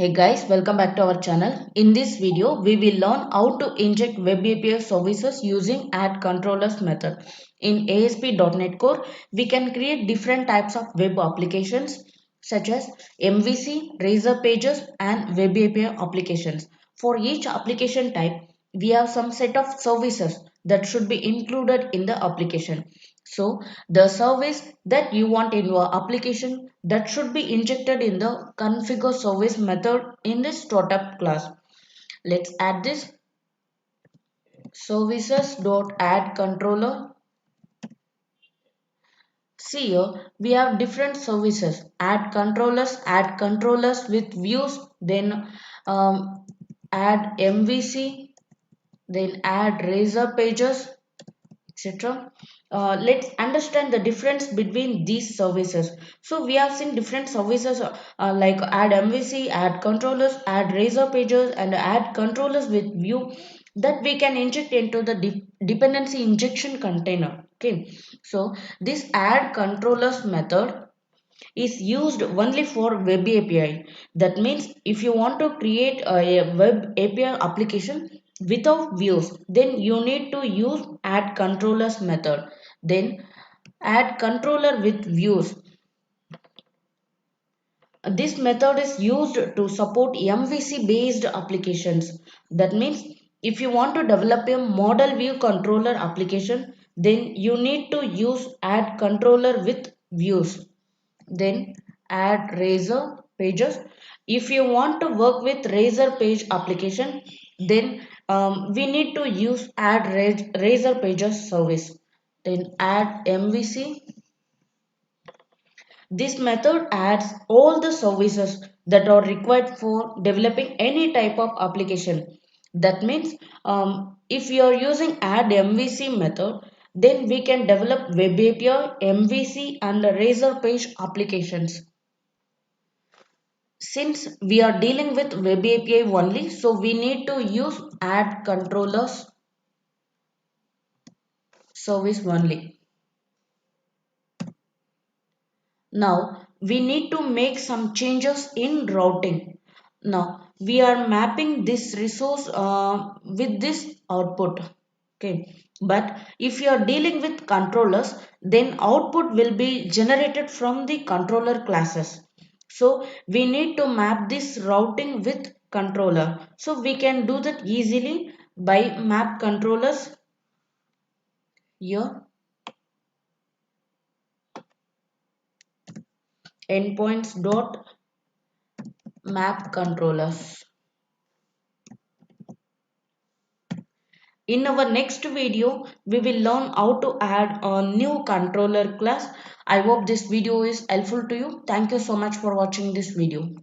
Hey guys, welcome back to our channel. In this video, we will learn how to inject web API services using AddControllers method. In ASP.NET Core, we can create different types of web applications such as MVC, Razor Pages, and web API applications. For each application type, we have some set of services that should be included in the application. So the service that you want in your application that should be injected in the configure service method in this startup class. Let's add this services.addController. See here we have different services. Add controllers with views, then add MVC, then add Razor Pages, etc. Let's understand the difference between these services. So we have seen different services like add MVC, add controllers, add Razor Pages, and add controllers with view that we can inject into the dependency injection container. Okay, so this add controllers method is used only for web API. That means if you want to create a web API application without views, then you need to use add controllers method. Then add controller with views. This method is used to support MVC based applications. That means if you want to develop a model view controller application, then you need to use add controller with views. Then add Razor Pages. If you want to work with Razor Page application, then we need to use add Razor Pages service. Then add MVC. This method adds all the services that are required for developing any type of application. That means if you are using add MVC method, then we can develop web API, MVC and Razor Page applications. Since we are dealing with web API only, so we need to use add controllers service only. Now we need to make some changes in routing. Now we are mapping this resource with this output. Okay, but if you are dealing with controllers, then output will be generated from the controller classes. So we need to map this routing with controller. So we can do that easily by map controllers here, endpoints dot map controllers. In our next video, we will learn how to add a new controller class. I hope this video is helpful to you. Thank you so much for watching this video.